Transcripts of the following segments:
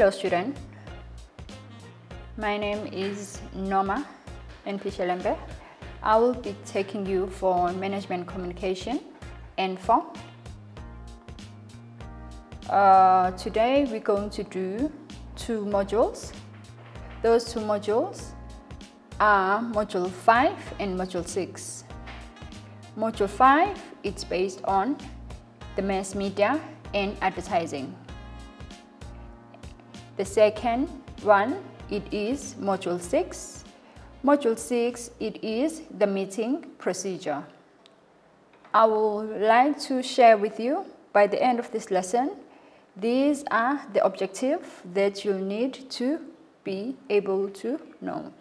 Hello student, my name is Norma Npishelembe. I will be taking you for management communication N4. Today we're going to do 2 modules. Those 2 modules are module 5 and module 6. Module 5 it's based on the mass media and advertising. The second one, it is module 6. Module 6, it is the meeting procedure. I would like to share with you by the end of this lesson, these are the objectives that you need to be able to know.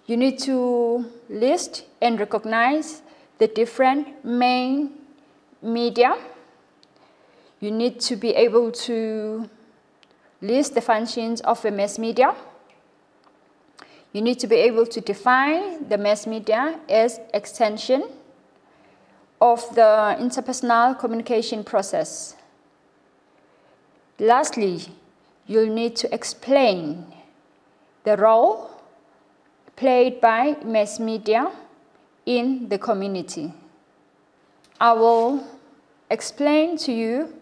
You need to list and recognize the different main media. You need to be able to list the functions of a mass media. You need to be able to define the mass media as extension of the interpersonal communication process. Lastly, you'll need to explain the role played by mass media in the community. I will explain to you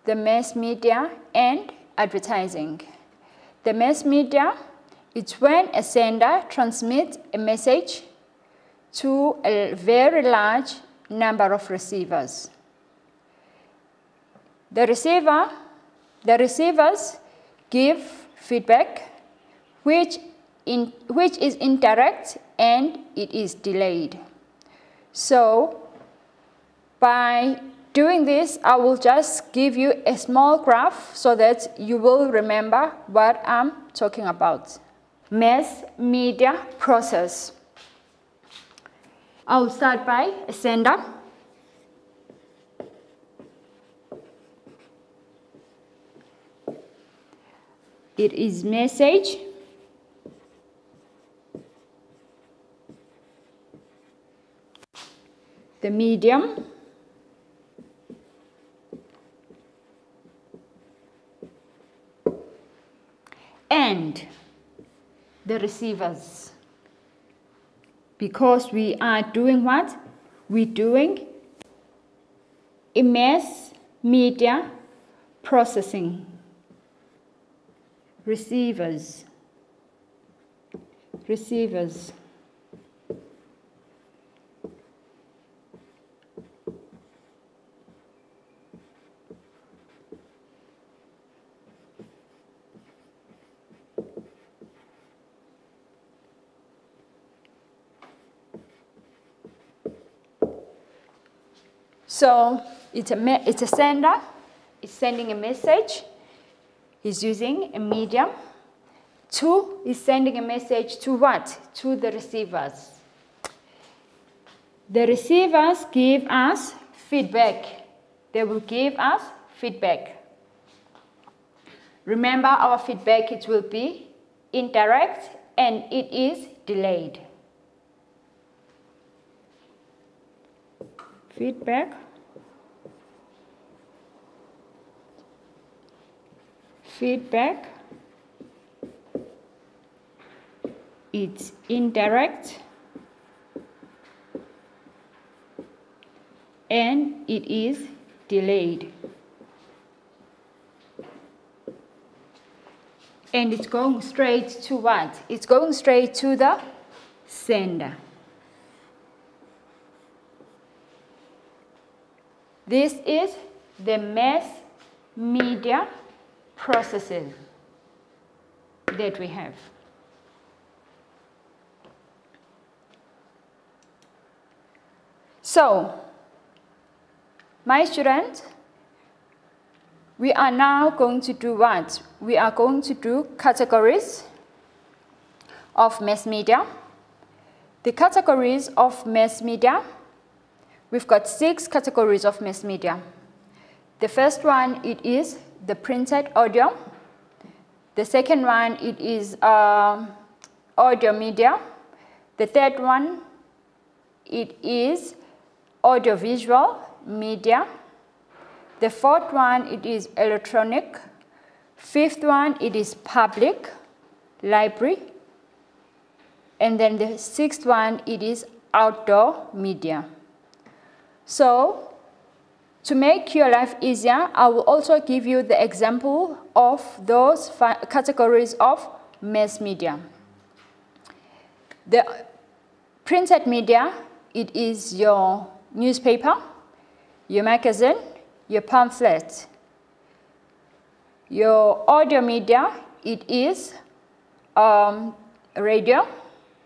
the mass media and advertising. The mass media is when a sender transmits a message to a very large number of receivers. The receivers give feedback which is indirect and it is delayed. So by doing this, I will just give you a small graph so that you will remember what I'm talking about. Mass media process. I'll start by a sender. It is message. The medium. And the receivers. Because we are doing what? We're doing a mass media processing. Receivers. So it's a sender, it's sending a message, he's using a medium. 2 is sending a message to what? To the receivers. The receivers give us feedback. They will give us feedback. Remember, our feedback, it will be indirect and it is delayed. Feedback. It's indirect and it is delayed. And it's going straight to what? It's going straight to the sender. This is the mass media processing that we have. So, my students, we are now going to do what? We are going to do categories of mass media. The categories of mass media, we've got 6 categories of mass media. The first one, it is the printed audio. The second one, it is audio media. The third one, it is audiovisual media. The fourth one, it is electronic. Fifth one, it is public library. And then the sixth one, it is outdoor media. So, to make your life easier, I will also give you the example of those categories of mass media. The printed media, it is your newspaper, your magazine, your pamphlet. Your audio media, it is radio.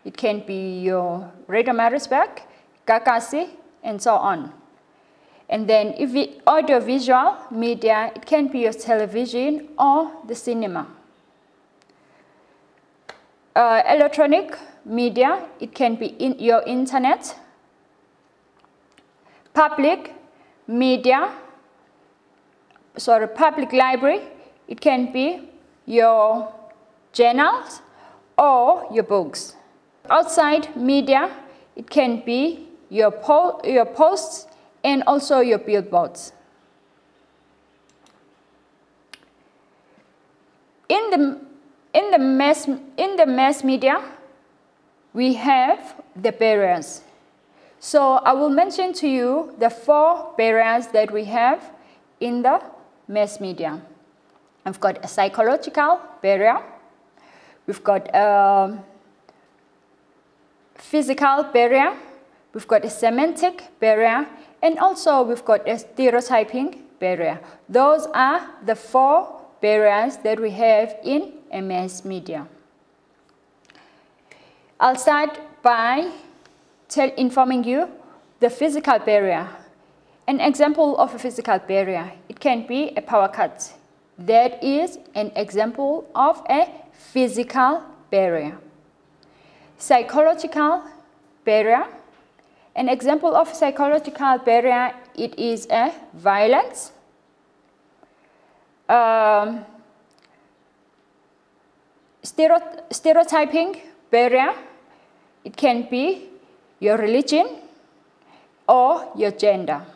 It can be your Radio Marisburg, Kakasi, and so on. And then if audiovisual media, it can be your television or the cinema. Electronic media, it can be in your internet. Public media, public library, it can be your journals or your books. Outside media, it can be your posts and also your billboards. In the mass media, we have the barriers. So I will mention to you the 4 barriers that we have in the mass media. I've got a psychological barrier, we've got a physical barrier, we've got a semantic barrier, and also we've got a stereotyping barrier. Those are the 4 barriers that we have in a mass media. I'll start by informing you the physical barrier. An example of a physical barrier, it can be a power cut. That is an example of a physical barrier. Psychological barrier. An example of psychological barrier, it is a violence. Stereotyping barrier, it can be your religion or your gender.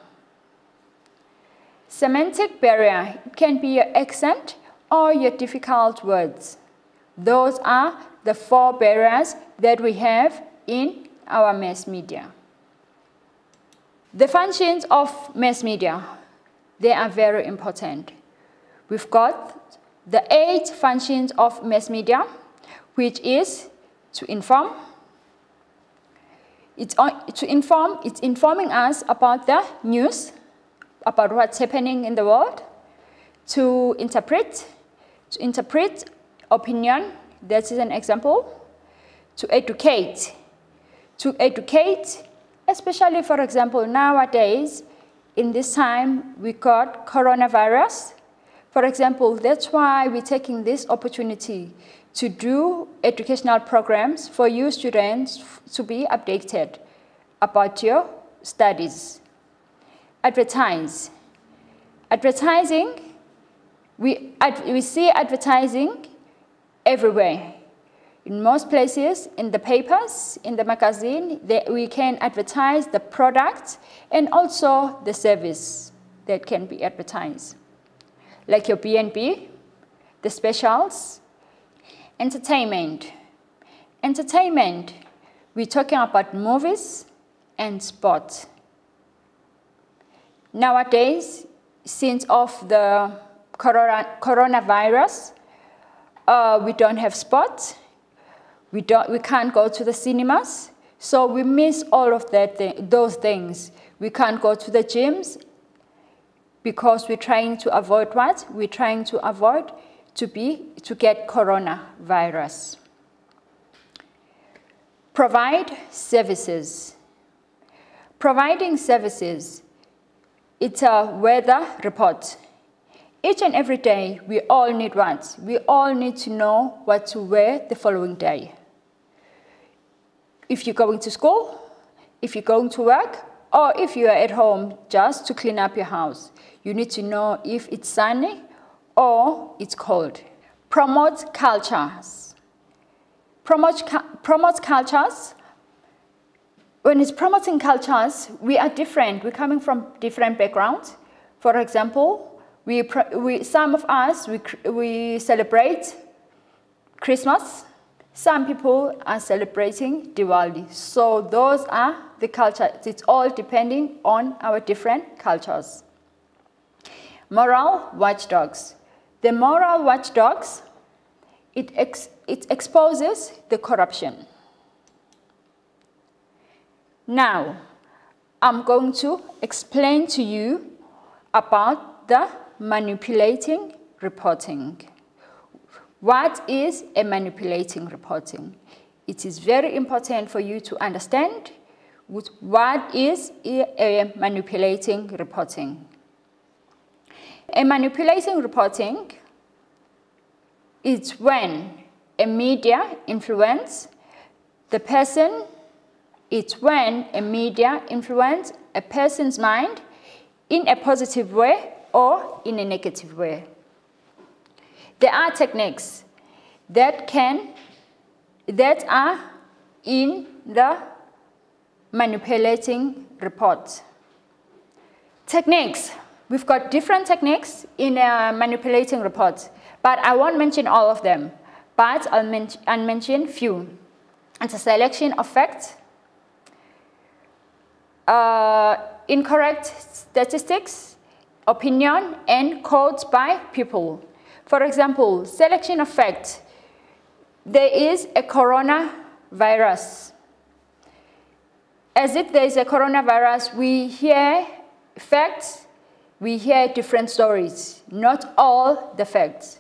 Semantic barrier, it can be your accent or your difficult words. Those are the 4 barriers that we have in our mass media. The functions of mass media, they are very important. We've got the 8 functions of mass media, which is to inform. It's informing us about the news, about what's happening in the world. To interpret opinion, that is an example. To educate, especially, for example, nowadays, in this time, we got coronavirus. For example, that's why we're taking this opportunity to do educational programs for you students to be updated about your studies. Advertising, we see advertising everywhere. In most places, in the papers, in the magazine, we can advertise the product and also the service that can be advertised. Like your B&B, the specials. Entertainment, we're talking about movies and sport. Nowadays, since of the coronavirus, we don't have sports. We can't go to the cinemas, so we miss all of those things. We can't go to the gyms because we're trying to avoid what? We're trying to avoid to get coronavirus. Provide services. Providing services, it's a weather report. Each and every day, we all need what? We all need to know what to wear the following day. If you're going to school, if you're going to work, or if you are at home just to clean up your house, you need to know if it's sunny or it's cold. Promote cultures. Promote cultures. When it's promoting cultures, we are different. We're coming from different backgrounds. For example, Some of us, we celebrate Christmas. Some people are celebrating Diwali. So those are the cultures. It's all depending on our different cultures. Moral watchdogs. The moral watchdogs, it exposes the corruption. Now, I'm going to explain to you about the manipulating reporting. What is a manipulating reporting? It is very important for you to understand what is a manipulating reporting. A manipulating reporting is when a media influence the person. It's when a media influence a person's mind in a positive way or in a negative way. There are techniques that are in the manipulating report. Techniques. We've got different techniques in a manipulating report, but I won't mention all of them, but I'll mention few. It's a selection of facts, incorrect statistics, opinion, and quotes by people. For example, selection of facts. There is a coronavirus. As if there is a coronavirus, we hear facts, we hear different stories, not all the facts.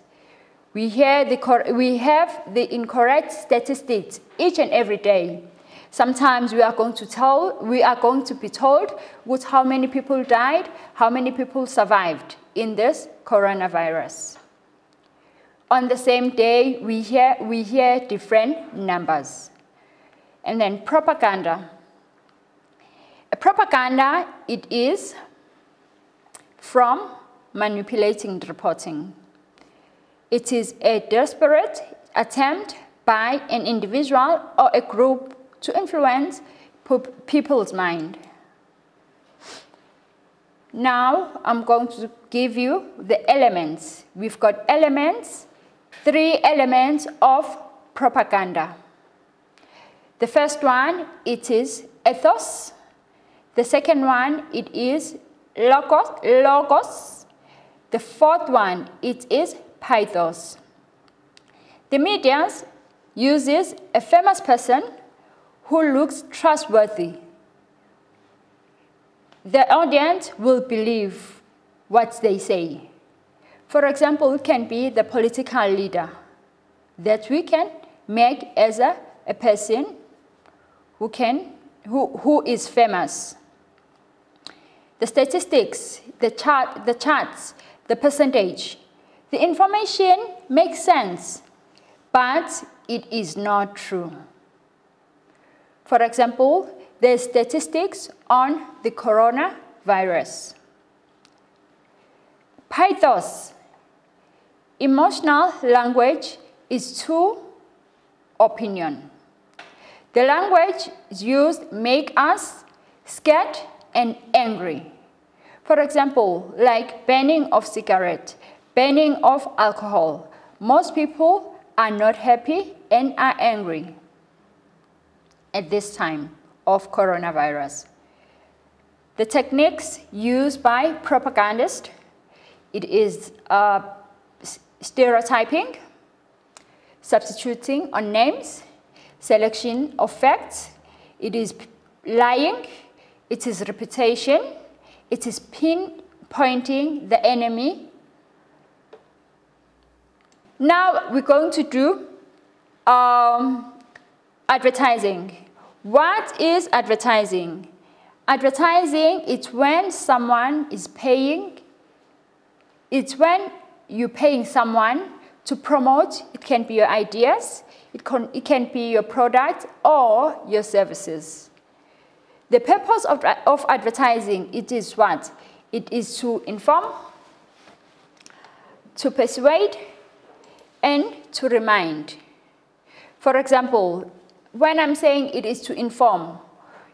We have the incorrect statistics each and every day. Sometimes we are going to be told with how many people died, how many people survived in this coronavirus. On the same day, we hear different numbers. And then propaganda. Propaganda, it is from manipulating reporting. It is a desperate attempt by an individual or a group to influence people's mind. Now, I'm going to give you the elements. We've got elements, 3 elements of propaganda. The first one, it is ethos. The second one, it is logos. The fourth one, it is pathos. The media uses a famous person who looks trustworthy. The audience will believe what they say. For example, it can be the political leader that we can make as a person who is famous. The statistics, the charts, the percentage, the information makes sense, but it is not true. For example, there's statistics on the coronavirus. Pathos. Emotional language is to opinion. The language used make us scared and angry. For example, like banning of cigarette, banning of alcohol. Most people are not happy and are angry at this time of coronavirus. The techniques used by propagandists, it is stereotyping, substituting on names, selection of facts, it is lying, it is reputation, it is pinpointing the enemy. Now we're going to do advertising. What is advertising? Advertising is when someone is paying. It's when you're paying someone to promote. It can be your ideas, it can be your product or your services. The purpose of advertising, it is what? It is to inform, to persuade, and to remind. For example, when I'm saying it is to inform,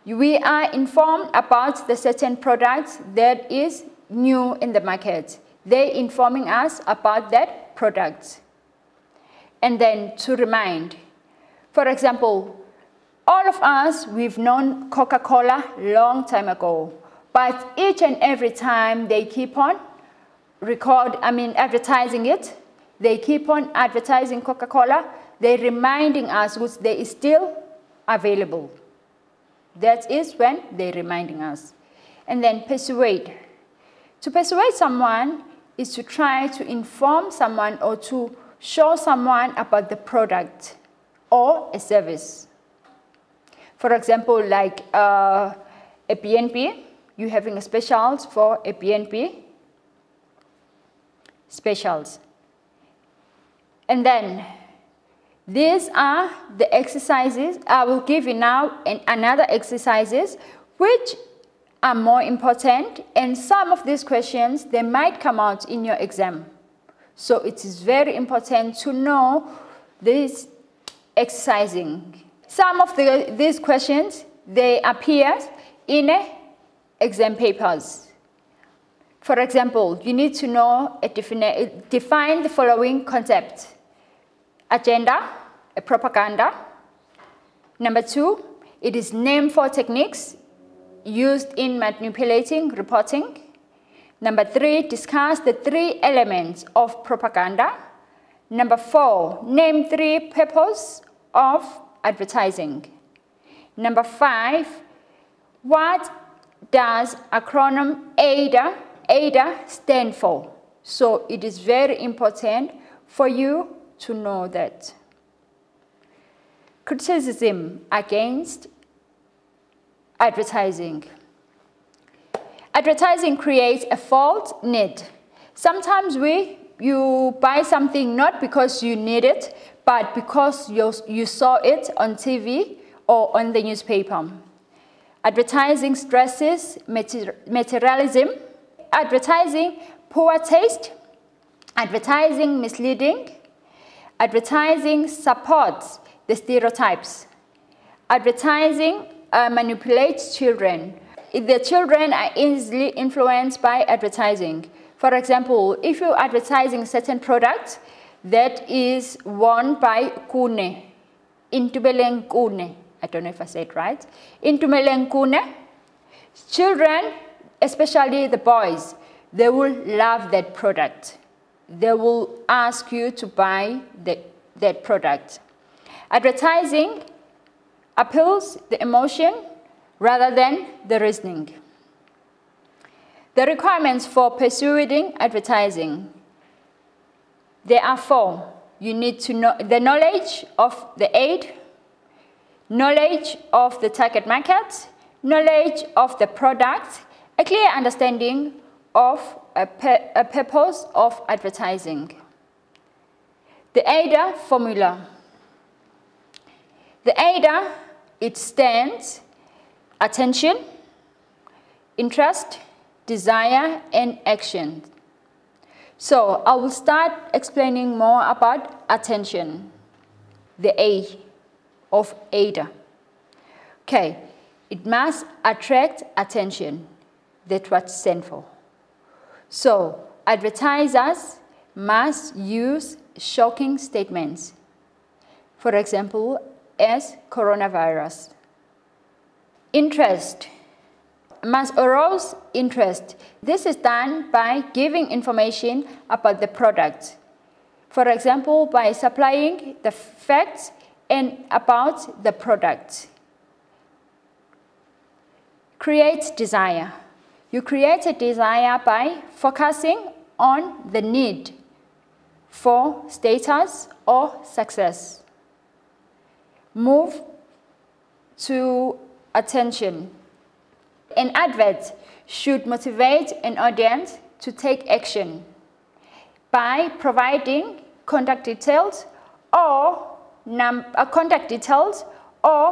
we are informed about the certain product that is new in the market. They're informing us about that product. And then to remind. For example, all of us, we've known Coca-Cola long time ago. But each and every time they keep on advertising it, they keep on advertising Coca-Cola, they're reminding us which they is still available. That is when they're reminding us. And then persuade. To persuade someone is to try to inform someone or to show someone about the product or a service. For example, like a PNP, you're having a specials for a PNP. Specials. And then these are the exercises. I will give you now another exercises which are more important, and some of these questions, they might come out in your exam. So it is very important to know this exercising. Some of these questions, they appear in exam papers. For example, you need to know define the following concept. Agenda, a propaganda. Number 2, it is name 4 techniques used in manipulating reporting. Number 3, discuss the 3 elements of propaganda. Number 4, name 3 purposes of advertising. Number 5, what does acronym ADA stand for? So it is very important for you to know that. Criticism against advertising. Advertising creates a false need. Sometimes you buy something not because you need it, but because you saw it on TV or on the newspaper. Advertising stresses materialism. Advertising poor taste. Advertising misleading. Advertising supports the stereotypes. Advertising manipulates children. The children are easily influenced by advertising. For example, if you're advertising certain product that is worn by Kune, Intubeleng Kune, I don't know if I said it right, Intubeleng Kune, children, especially the boys, they will love that product. They will ask you to buy that product. Advertising appeals the emotion rather than the reasoning. The requirements for persuading advertising. There are 4. You need to know the knowledge of the aid, knowledge of the target market, knowledge of the product, a clear understanding of a purpose of advertising. The ADA formula. The ADA, it stands attention, interest, desire, and action. So I will start explaining more about attention, the A of ADA. Okay, it must attract attention. That's what it stands for. So advertisers must use shocking statements. For example, as coronavirus. Interest must arouse interest. This is done by giving information about the product. For example, by supplying the facts and about the product. Create desire. You create a desire by focusing on the need for status or success. Move to attention. An advert should motivate an audience to take action by providing contact details or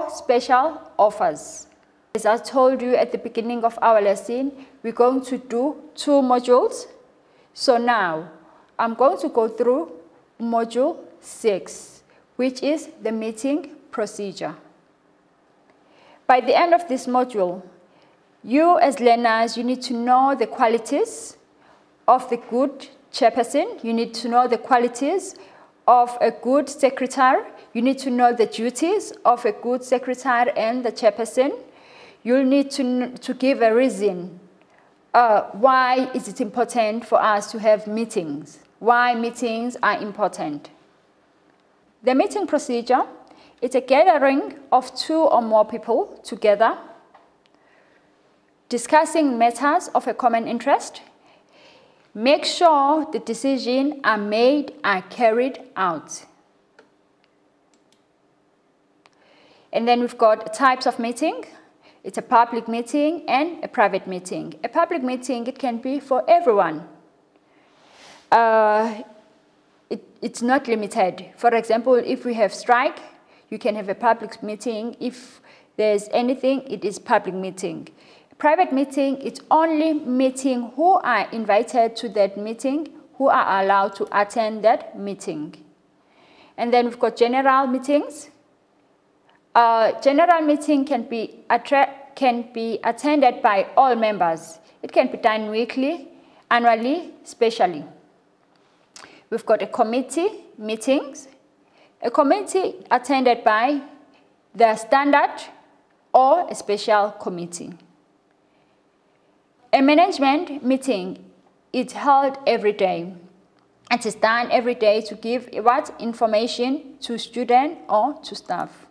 special offers. As I told you at the beginning of our lesson, we're going to do 2 modules. So now I'm going to go through module 6, which is the meeting procedure. By the end of this module, you as learners, you need to know the qualities of the good chairperson. You need to know the qualities of a good secretary. You need to know the duties of a good secretary and the chairperson. You'll need to give a reason. Why is it important for us to have meetings? Why meetings are important? The meeting procedure is a gathering of 2 or more people together, discussing matters of a common interest. Make sure the decisions are made and carried out. And then we've got types of meeting. It's a public meeting and a private meeting. A public meeting, it can be for everyone. It's not limited. For example, if we have strike, you can have a public meeting. If there's anything, it is public meeting. Private meeting, it's only meeting who are invited to that meeting, who are allowed to attend that meeting. And then we've got general meetings. General meeting can be attended by all members. It can be done weekly, annually, specially. We've got a committee meetings. A committee attended by the standard or a special committee. A management meeting is held every day. It is done every day to give information to students or to staff.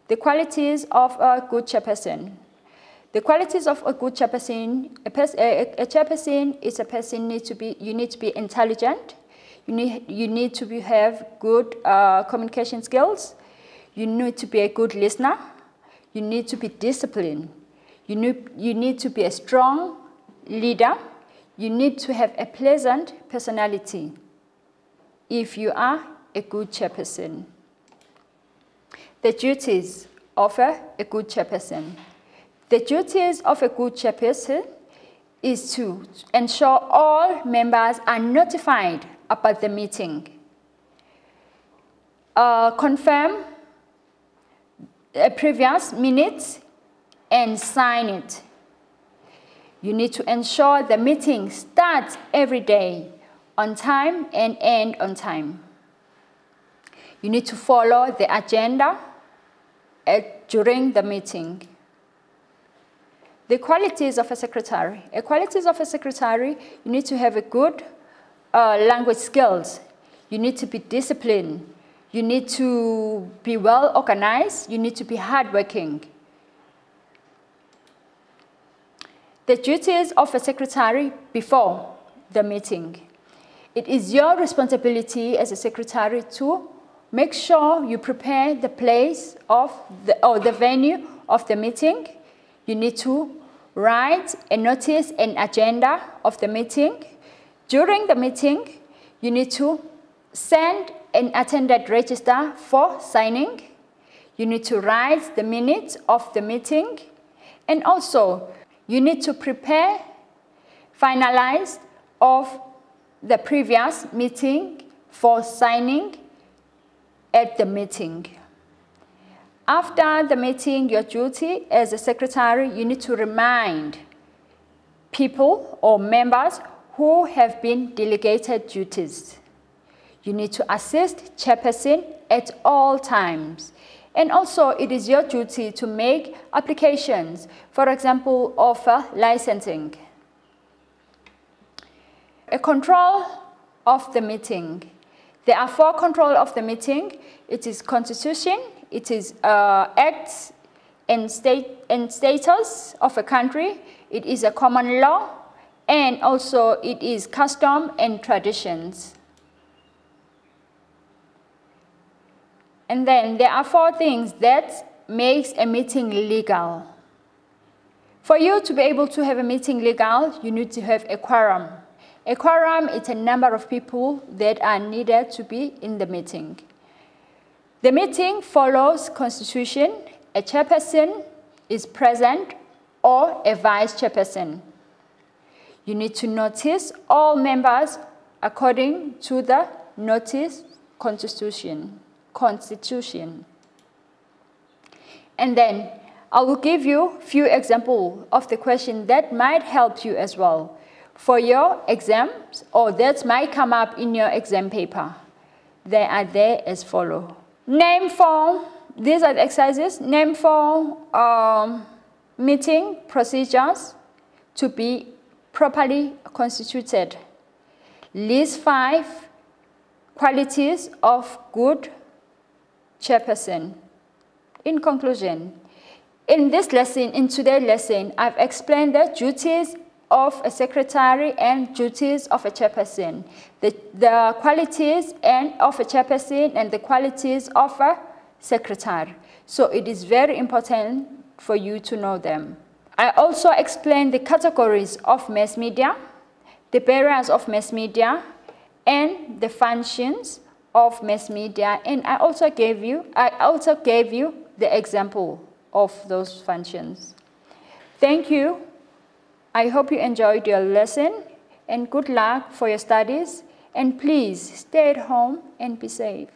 The qualities of a good chairperson. The qualities of a good chairperson, a chairperson is a person you need to be intelligent. You need to have good communication skills. You need to be a good listener. You need to be disciplined. You need to be a strong leader. You need to have a pleasant personality if you are a good chairperson. The duties of a good chairperson. The duties of a good chairperson is to ensure all members are notified about the meeting. Confirm a previous minutes and sign it. You need to ensure the meeting starts every day on time and end on time. You need to follow the agenda during the meeting. The qualities of a secretary. The qualities of a secretary, you need to have a good language skills. You need to be disciplined. You need to be well organized. You need to be hardworking. The duties of a secretary before the meeting. It is your responsibility as a secretary to make sure you prepare the place of the venue of the meeting. You need to write a notice and agenda of the meeting. During the meeting, you need to send an attendance register for signing. You need to write the minutes of the meeting. And also, you need to prepare, finalize of the previous meeting for signing at the meeting. After the meeting, your duty as a secretary, you need to remind people or members who have been delegated duties. You need to assist chairperson at all times. And also, it is your duty to make applications, for example, of licensing. A control of the meeting. There are 4 controls of the meeting. It is constitution, it is acts and status of a country, it is a common law, and also it is custom and traditions. And then there are 4 things that makes a meeting legal. For you to be able to have a meeting legal, you need to have a quorum. A quorum is a number of people that are needed to be in the meeting. The meeting follows constitution. A chairperson is present or a vice chairperson. You need to notice all members according to the notice constitution. And then I will give you a few examples of the question that might help you as well. for your exams, or that might come up in your exam paper. They are there as follow. Name for, these are the exercises, name for meeting procedures to be properly constituted. List 5 qualities of good chairperson. In conclusion, in this lesson, in today's lesson, I've explained the duties of a secretary and duties of a chairperson, the qualities of a chairperson and the qualities of a secretary. So it is very important for you to know them. I also explained the categories of mass media, the barriers of mass media, and the functions of mass media, and I also gave you the example of those functions. Thank you. I hope you enjoyed your lesson, and good luck for your studies, and please stay at home and be safe.